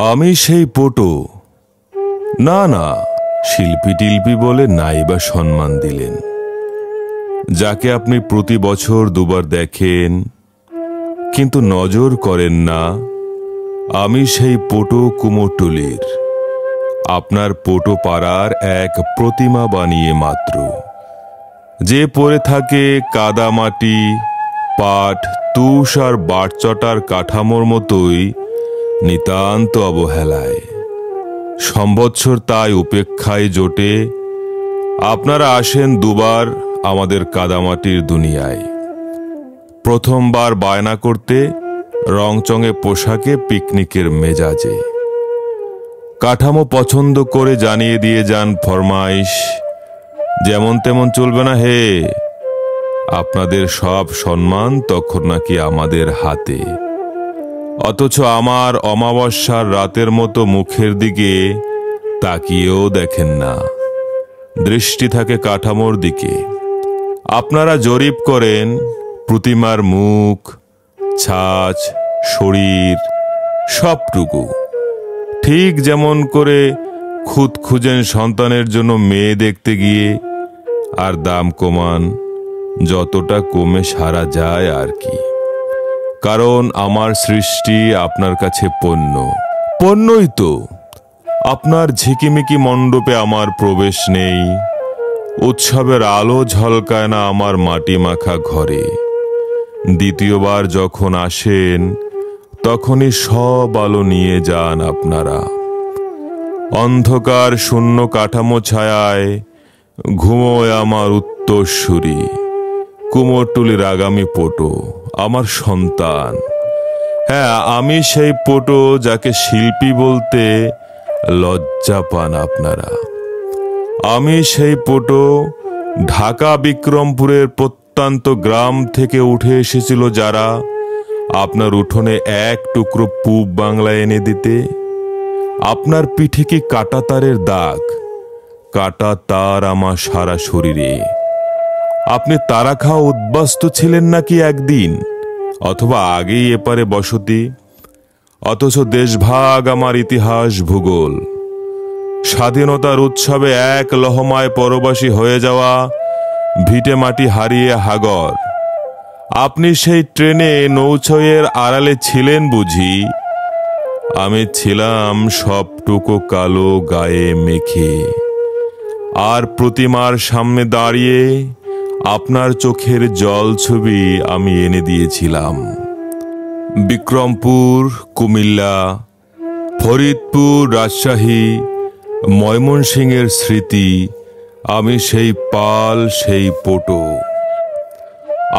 আমি সেই পটু। না না, শিল্পী টিল্পী বলে নাইবা সম্মান দিলেন, যাকে আপনি প্রতি বছর দুবার দেখেন কিন্তু নজর করেন না। আমি সেই পটু কুমোরটুলির, আপনার পটু পাড়ার এক প্রতিমা বানিয়ে মাত্র, যে পড়ে থাকে কাদামাটি, পাট, তুষ আর বাটচটার কাঠামোর মতোই নিতান্ত অবহেলায়। সম্বৎসর তাই উপেক্ষায় জোটে। আপনারা আসেন দুবার আমাদের কাদামাটির দুনিয়ায়। প্রথমবার বায়না করতে রংচঙে পোশাকে পিকনিকের মেজাজে। কাঠামো পছন্দ করে জানিয়ে দিয়ে যান ফরমাইশ, যেমন তেমন চলবে না হে। আপনাদের সব সম্মান তখন নাকি আমাদের হাতে, অথচ আমার অমাবস্যার রাতের মতো মুখের দিকে তাকিয়েও দেখেন না। দৃষ্টি থাকে কাঠামোর দিকে। আপনারা জরিপ করেন প্রতিমার মুখ, ছাঁচ, শরীর সবটুকু, ঠিক যেমন করে খুদ খুঁজেন সন্তানের জন্য মেয়ে দেখতে গিয়ে, আর দাম কমান যতটা কমে সারা যায় আর কি। কারণ আমার সৃষ্টি আপনার কাছে পণ্য। পণ্যই তো। আপনার ঝিকিমিকি মণ্ডপে আমার প্রবেশ নেই, উৎসবের আলো ঝলকায় না আমার মাটি মাখা ঘরে। দ্বিতীয়বার যখন আসেন তখনই সব আলো নিয়ে যান আপনারা। অন্ধকার শূন্য কাঠামো ছায়ায় ঘুমোয় আমার উত্তরসূরি, কুমোরটুলির আগামী পটু, আমার সন্তান। হ্যাঁ, আমি সেই পটু যাকে শিল্পী বলতে লজ্জা পান আপনারা। আমি সেই পটু ঢাকা বিক্রমপুরের প্রত্যন্ত গ্রাম থেকে উঠে এসেছিল যারা আপনার উঠোনে এক টুকরো পূব বাংলা এনে দিতে। আপনার পিঠে কি কাটা তারের দাগ? কাটা তার আমার সারা শরীরে। আপনি তারা খাওয়া উদ্বাস্তু ছিলেন নাকি একদিন, অথবা আগেই এপারে বসতি? অথচ দেশভাগ আমার ইতিহাস ভূগোল। স্বাধীনতার উৎসবে এক লহমায় পরবাসী হয়ে যাওয়া, ভিটে মাটি হারিয়ে হাগর। আপনি সেই ট্রেনে নৌছয়ের আড়ালে ছিলেন বুঝি? আমি ছিলাম সবটুকু কালো গায়ে মেখে, আর প্রতিমার সামনে দাঁড়িয়ে আপনার চোখের জল ছবি আমি এনে দিয়েছিলাম। বিক্রমপুর, কুমিল্লা, ফরিদপুর, রাজশাহী, ময়মনসিংহের স্মৃতি। আমি সেই পাল, সেই পটু।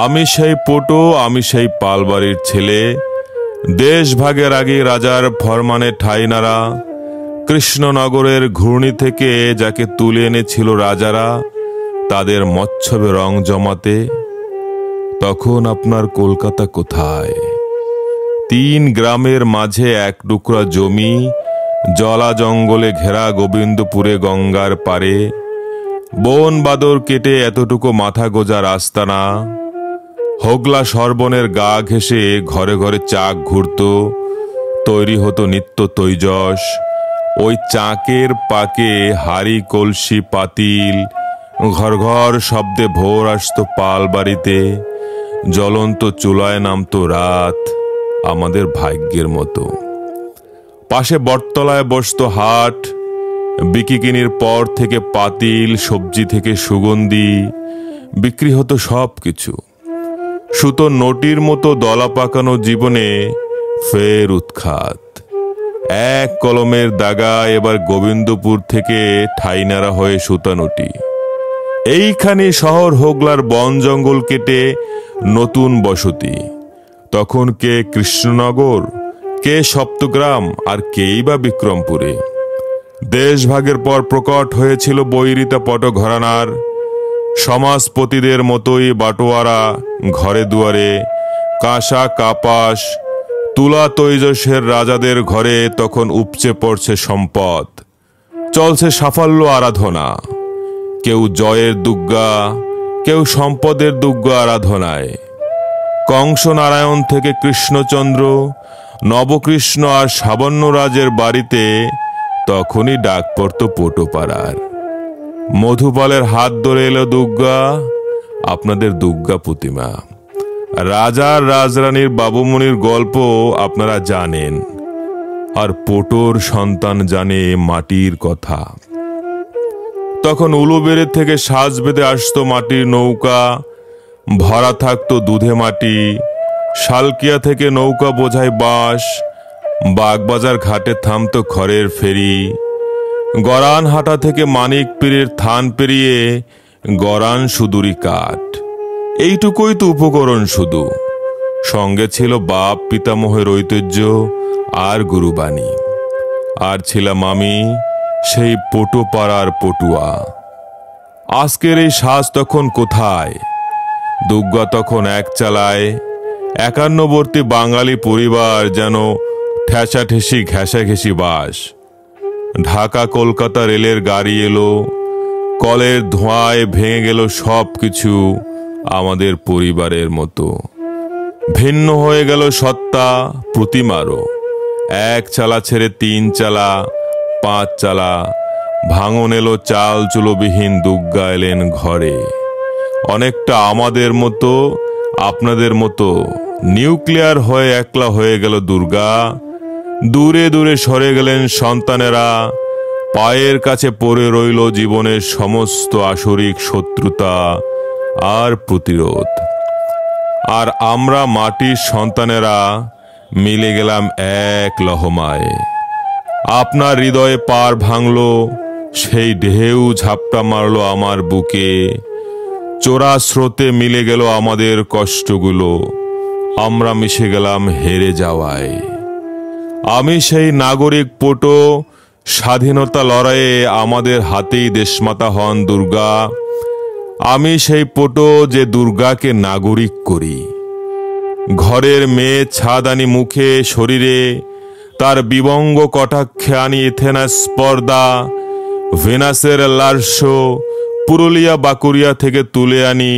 আমি সেই পটু, আমি সেই পালবাড়ির ছেলে। দেশভাগের আগে রাজার ফরমানে ঠাঁই নাড়া, কৃষ্ণনগরের ঘূর্ণি থেকে যাকে তুলে এনেছিল রাজারা তাদের মচ্ছবে রং জমাতে। তখন আপনার কলকাতা কোথায়? 3 গ্রামের মাঝে এক টুকরা জমি, জলা জঙ্গলে ঘেরা গোবিন্দপুরে গঙ্গার পারে। বন বাদর কেটে এতটুকু মাথা গোজা রাস্তা না। হোগলা সর্বনের গা ঘেঁষে ঘরে ঘরে চাক ঘুরত, তৈরি হতো নিত্য তৈজস। ওই চাকের পাকে হাড়ি, কলসি, পাতিল, ঘর ঘর শব্দে ভোর আসতো পাল বাড়িতে। জ্বলন্ত চুলায় নামতো রাত, আমাদের ভাগ্যের মতো। পাশে বটতলায় বসতো হাট, বিকিকিনির পর থেকে পাতিল, সবজি থেকে সুগন্ধি, বিক্রি হতো সব কিছু। সুতো নটির মতো দলা পাকানো জীবনে ফের উৎখাত। এক কলমের দাগা এবার গোবিন্দপুর থেকে ঠাইনারা হয়ে সুতানুটি। এইখানে শহর হোগলার বন জঙ্গল কেটে নতুন বসতি। তখন কে কৃষ্ণনগর, কে সপ্তগ্রাম, আর কেই বা বিক্রমপুরে। দেশভাগের পর প্রকট হয়েছিল বৈরিতা পট ঘরানার। সমাজপতিদের মতোই বাটোয়ারা ঘরে দুয়ারে, কাঁসা কাপাস, তুলা তৈজসের রাজাদের ঘরে তখন উপচে পড়ছে সম্পদ। চলছে সাফল্য আরাধনা। কেউ জয়ের দুর্গা, কেউ সম্পদের দুর্গা আরাধনায়। কংস নারায়ণ থেকে কৃষ্ণচন্দ্র, নবকৃষ্ণ আর সাবর্ণরাজের বাড়িতে তখনই ডাক পড়তো পটোপাড়ার। মধুপালের হাত ধরে এলো দুর্গা, আপনাদের দুর্গা প্রতিমা। রাজার রাজরানীর বাবুমণির গল্প আপনারা জানেন, আর পটোর সন্তান জানে মাটির কথা। তখন উলুবেড়ে থেকে সাজ বেঁধে আসতো মাটির নৌকা, ভরা থাকতো দুধে মাটি। শালকিয়া থেকে নৌকা বোঝাই বাঁশ, বাগবাজার ঘাটে থামতো খড়ের ফেরি। গরানহাটা থেকে মানিক পীরের থান পেরিয়ে গরান সুদূরি কাঠ। এইটুকুই তো উপকরণ শুধু। সঙ্গে ছিল বাপ পিতামহের ঐতিহ্য আর গুরুবাণী। আর ছিলাম আমি, সেই পটোপাড়ার পটুয়া। আজকের এই সাজ তখন কোথায়? দুর্গা তখন এক চালায়। একান্নবর্তী বাঙালি পরিবার যেন ঠেসাঠেসি ঘেঁষাঘেঁষি বাস। ঢাকা কলকাতা রেলের গাড়ি এলো, কলের ধোঁয়ায় ভেঙে গেল সব কিছু আমাদের পরিবারের মতো। ভিন্ন হয়ে গেল সত্তা প্রতিমারও। এক চালা ছেড়ে 3 চালা, 5 চালা। ভাঙন এলো, চাল চুলোবিহীন দুর্গা এলেন ঘরে। অনেকটা আমাদের মতো, আপনাদের মতো নিউক্লিয়ার হয়ে একলা হয়ে গেল দুর্গা। দূরে দূরে সরে গেলেন সন্তানেরা। পায়ের কাছে পড়ে রইল জীবনের সমস্ত আসরিক শত্রুতা আর প্রতিরোধ। আর আমরা মাটির সন্তানেরা মিলে গেলাম এক লহমায়। আপনার হৃদয়ে পার ভাঙল, সেই ঢেউ ঝাপটা মারল আমার বুকে। চোরা স্রোতে মিলে গেল আমাদের কষ্টগুলো, আমরা মিশে গেলাম হেরে যাওয়ায়। আমি সেই নাগরিক পটো, স্বাধীনতা লড়াইয়ে আমাদের হাতেই দেশমাতা হন দুর্গা। আমি সেই পটো যে দুর্গাকে নাগরিক করি। ঘরের মেয়ে ছাদানি মুখে শরীরে, তার বিবঙ্গ কটাক্ষে আনি এথেনা স্পর্ধা। ভেনাসের লার্স পুরুলিয়া বাঁকুড়িয়া থেকে তুলে আনি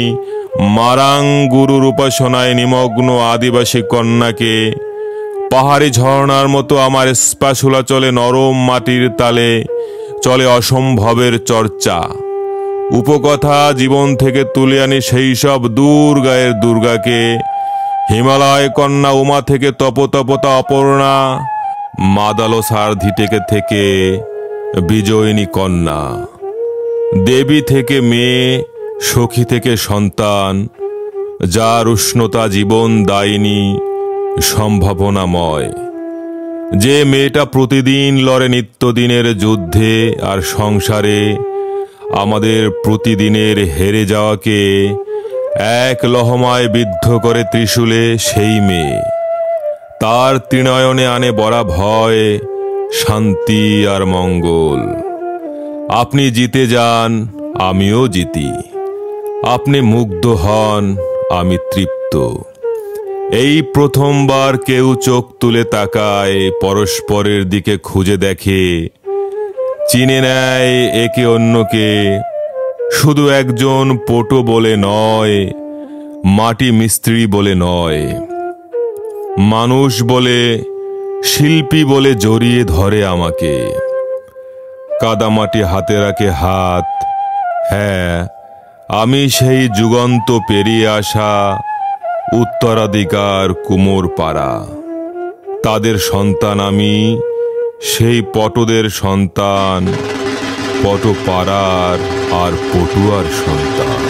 মারাং গুরুর উপাসনায় নিমগ্ন আদিবাসী কন্যাকে। পাহাড়ি ঝর্ণার মতো আমার স্পাশুলা চলে নরম মাটির তালে, চলে অসম্ভবের চর্চা। উপকথা জীবন থেকে তুলে আনি সেই সব দূর গায়ের দুর্গাকে। হিমালয় কন্যা উমা থেকে তপতপতা অপর্ণা, মাদালো সারধি থেকে বিজয়িনী কন্যা। দেবী থেকে মেয়ে, সখী থেকে সন্তান, যার উষ্ণতা জীবন দায়িনী, সম্ভাবনাময়। যে মেয়েটা প্রতিদিন লড়ে নিত্যদিনের যুদ্ধে আর সংসারে, আমাদের প্রতিদিনের হেরে যাওয়াকে এক লহমায় বিদ্ধ করে ত্রিশূলে সেই মেয়ে। তার ত্রিনয়নে আনে বড়া ভয়, শান্তি আর মঙ্গল। আপনি জিতে যান, আমিও জিতি। আপনি মুগ্ধ হন, আমি তৃপ্ত। এই প্রথমবার কেউ চোখ তুলে তাকায়, পরস্পরের দিকে খুঁজে দেখে, চিনে নেয় একে অন্যকে। শুধু একজন পটো বলে নয়, মাটি মিস্ত্রি বলে নয়, মানুষ বলে, শিল্পী বলে জড়িয়ে ধরে আমাকে। কাদামাটি হাতে রাখে হাত। হ্যাঁ, আমি সেই যুগান্ত পেরিয়ে আসা উত্তরাধিকার কুমোর পাড়া। তাদের সন্তান আমি, সেই পটোদের সন্তান, পটো পাড়ার আর পটুয়ার সন্তান।